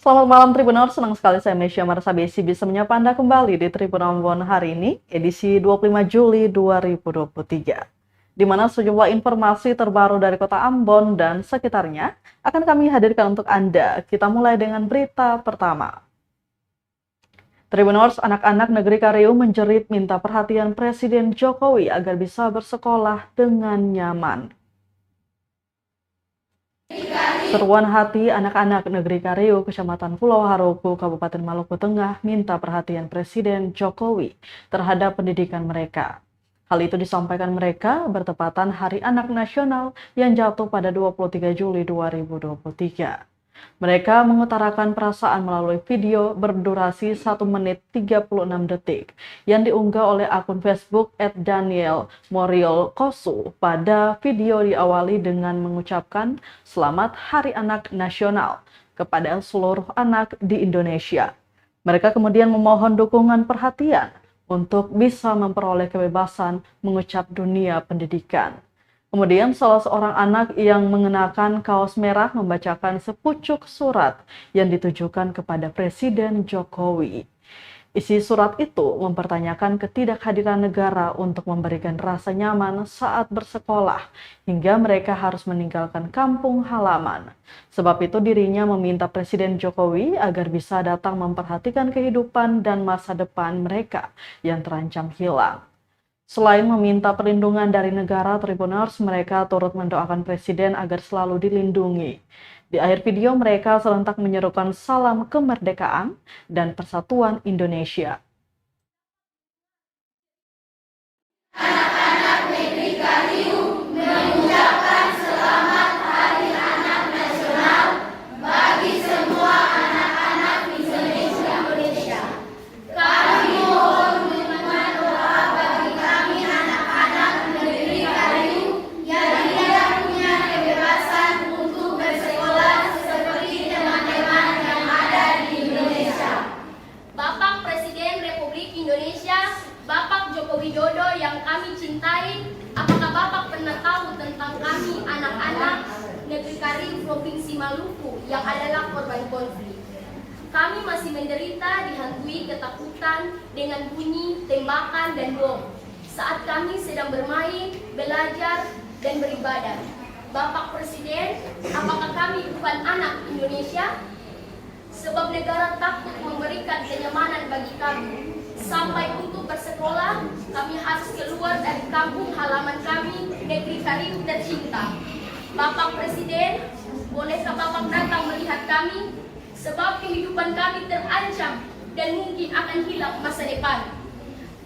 Selamat malam Tribuners, senang sekali saya Mesya Marsabesi bisa menyapa Anda kembali di Tribun Ambon hari ini, edisi 25 Juli 2023. Di mana sejumlah informasi terbaru dari kota Ambon dan sekitarnya akan kami hadirkan untuk Anda. Kita mulai dengan berita pertama. Tribuners, anak-anak negeri Kariu menjerit minta perhatian Presiden Jokowi agar bisa bersekolah dengan nyaman. Seruan hati anak-anak negeri Kariu, Kecamatan Pulau Haroku, Kabupaten Maluku Tengah, minta perhatian Presiden Jokowi terhadap pendidikan mereka. Hal itu disampaikan mereka bertepatan Hari Anak Nasional yang jatuh pada 23 Juli 2023. Mereka mengutarakan perasaan melalui video berdurasi 1 menit 36 detik yang diunggah oleh akun Facebook @daniel_moriol_kosu. Pada video diawali dengan mengucapkan Selamat Hari Anak Nasional kepada seluruh anak di Indonesia. Mereka kemudian memohon dukungan perhatian untuk bisa memperoleh kebebasan mengucap dunia pendidikan. Kemudian salah seorang anak yang mengenakan kaos merah membacakan sepucuk surat yang ditujukan kepada Presiden Jokowi. Isi surat itu mempertanyakan ketidakhadiran negara untuk memberikan rasa nyaman saat bersekolah, hingga mereka harus meninggalkan kampung halaman. Sebab itu dirinya meminta Presiden Jokowi agar bisa datang memperhatikan kehidupan dan masa depan mereka yang terancam hilang. Selain meminta perlindungan dari negara, Tribuners mereka turut mendoakan Presiden agar selalu dilindungi. Di akhir video mereka serentak menyerukan salam kemerdekaan dan persatuan Indonesia. Anak-anak negeri Kariu mengucapkan selamat Hari Anak Nasional bagi semua anak-anak Indonesia. Kami mohon dukungan doa bagi kami anak-anak negeri Kariu yang tidak punya kebebasan untuk bersekolah seperti teman-teman yang ada di Indonesia. Bapak Presiden Republik Indonesia, Bapak Joko Widodo yang kami cintai, apakah Bapak pernah tahu tentang kami anak-anak negeri Kariu Provinsi Maluku yang adalah korban konflik? Kami masih menderita dihantui ketakutan dengan bunyi tembakan dan bom saat kami sedang bermain, belajar, dan beribadah. Bapak Presiden, apakah kami bukan anak Indonesia? Sebab negara takut memberikan kenyamanan bagi kami. Sampai untuk bersekolah, kami harus keluar dari kampung halaman kami, negeri Kariu tercinta. Bapak Presiden, bolehkah Bapak datang melihat kami? Sebab kehidupan kami terancam dan mungkin akan hilang masa depan.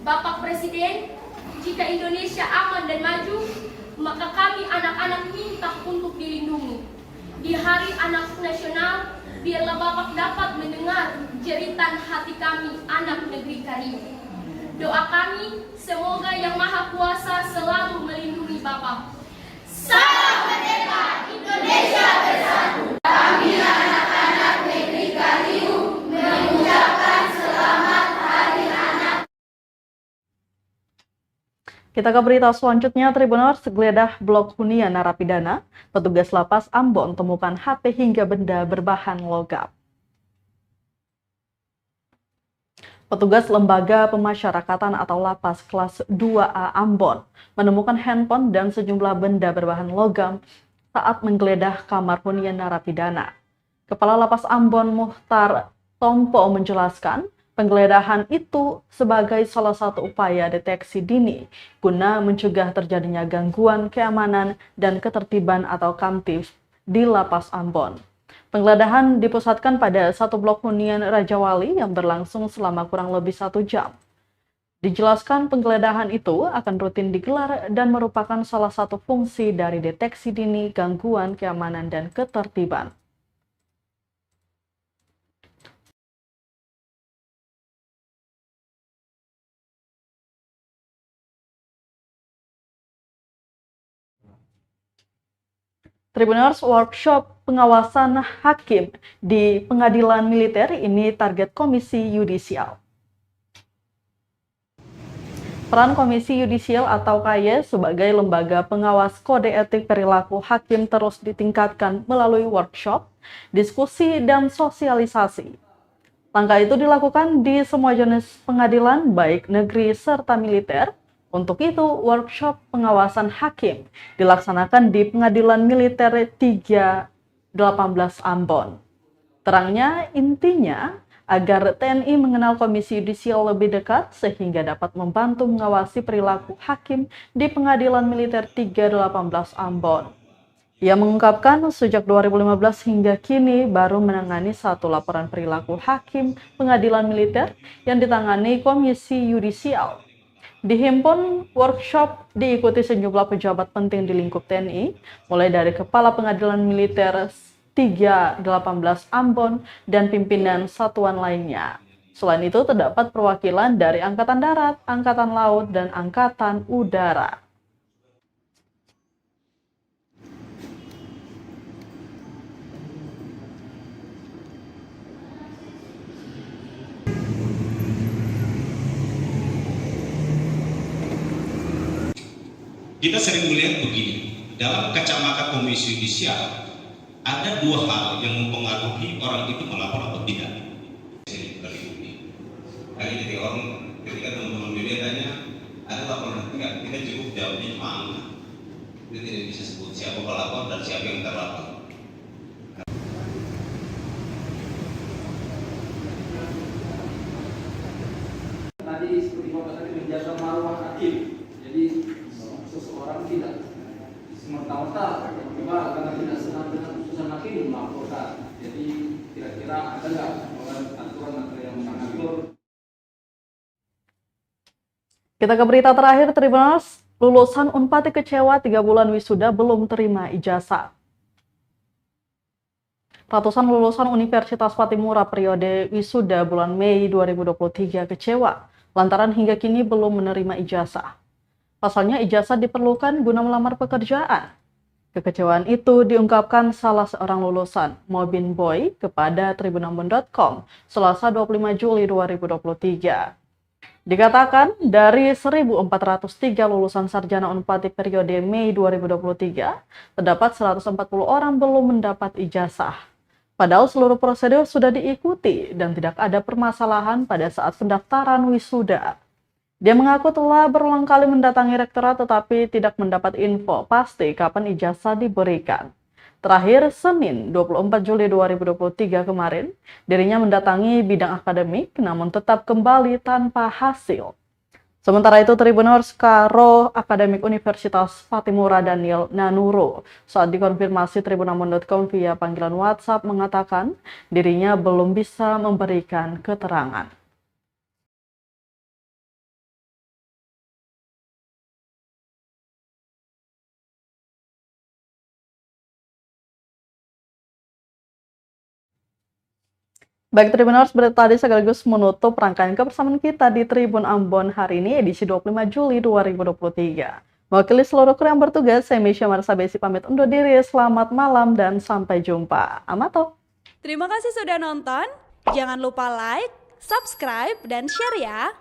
Bapak Presiden, jika Indonesia aman dan maju, maka kami anak-anak minta untuk dilindungi. Di Hari Anak Nasional, biarlah Bapak dapat mendengar jeritan hati kami anak negeri Kariu. Doa kami, semoga Yang Maha Kuasa selalu melindungi Bapak. Salam merdeka, Indonesia bersatu. Kami anak-anak negeri Kariu mengucapkan selamat Hari Anak. Kita ke berita selanjutnya, Tribuners, geledah blok hunian narapidana, petugas lapas Ambon temukan HP hingga benda berbahan logam. Petugas Lembaga Pemasyarakatan atau Lapas Kelas 2A Ambon menemukan handphone dan sejumlah benda berbahan logam saat menggeledah kamar hunian narapidana. Kepala Lapas Ambon Muhtar Tompo menjelaskan, penggeledahan itu sebagai salah satu upaya deteksi dini guna mencegah terjadinya gangguan keamanan dan ketertiban atau kamtib di Lapas Ambon. Penggeledahan dipusatkan pada satu blok hunian Raja Wali yang berlangsung selama kurang lebih 1 jam. Dijelaskan penggeledahan itu akan rutin digelar dan merupakan salah satu fungsi dari deteksi dini gangguan keamanan dan ketertiban. Tribuners, workshop pengawasan hakim di pengadilan militer ini target Komisi Yudisial. Peran Komisi Yudisial atau KY sebagai lembaga pengawas kode etik perilaku hakim terus ditingkatkan melalui workshop, diskusi, dan sosialisasi. Langkah itu dilakukan di semua jenis pengadilan baik negeri serta militer. Untuk itu, workshop pengawasan hakim dilaksanakan di Pengadilan Militer 318 Ambon. Terangnya, intinya agar TNI mengenal Komisi Yudisial lebih dekat sehingga dapat membantu mengawasi perilaku hakim di Pengadilan Militer 318 Ambon. Ia mengungkapkan sejak 2015 hingga kini baru menangani satu laporan perilaku hakim Pengadilan Militer yang ditangani Komisi Yudisial. Di Himpun, workshop diikuti sejumlah pejabat penting di lingkup TNI, mulai dari Kepala Pengadilan Militer 318 Ambon dan pimpinan satuan lainnya. Selain itu, terdapat perwakilan dari Angkatan Darat, Angkatan Laut, dan Angkatan Udara. Kita sering melihat begini, dalam kacamata Komisi Yudisial, ada dua hal yang mempengaruhi orang itu melapor atau tidak. Jadi orang ketika teman-teman media tanya, ada laporan tidak? Kita cukup jawabnya cuma angka. Kita tidak bisa sebut siapa pelapor dan siapa yang terlapor. Tadi seperti Bapak tadi menjaga marwah hakim. Jadi seseorang tidak semerta-merta tiba karena tidak senang dengan putusan hakim melaporkan. Jadi kira-kira ada nggak aturan yang mengatur? Kita ke berita terakhir, Tribuners. Lulusan Unpati kecewa 3 bulan wisuda belum terima ijazah. Ratusan lulusan Universitas Patimura periode wisuda bulan Mei 2023 kecewa lantaran hingga kini belum menerima ijazah. Pasalnya ijazah diperlukan guna melamar pekerjaan. Kekecewaan itu diungkapkan salah seorang lulusan, Mobin Boy, kepada tribunambon.com Selasa 25 Juli 2023. Dikatakan dari 1.403 lulusan sarjana Unpati periode Mei 2023, terdapat 140 orang belum mendapat ijazah. Padahal seluruh prosedur sudah diikuti dan tidak ada permasalahan pada saat pendaftaran wisuda. Dia mengaku telah berulang kali mendatangi rektorat tetapi tidak mendapat info pasti kapan ijazah diberikan. Terakhir, Senin 24 Juli 2023 kemarin, dirinya mendatangi bidang akademik namun tetap kembali tanpa hasil. Sementara itu, Tribuners Karo Akademik Universitas Patimura Daniel Nanuro saat dikonfirmasi tribunambon.com via panggilan WhatsApp mengatakan dirinya belum bisa memberikan keterangan. Baik Tribuners, berita tadi sekaligus menutup rangkaian kebersamaan kita di Tribun Ambon hari ini edisi 25 Juli 2023. Mewakili seluruh kru yang bertugas, saya Misha Marsabesi pamit undur diri. Selamat malam dan sampai jumpa. Amato. Terima kasih sudah nonton. Jangan lupa like, subscribe, dan share ya.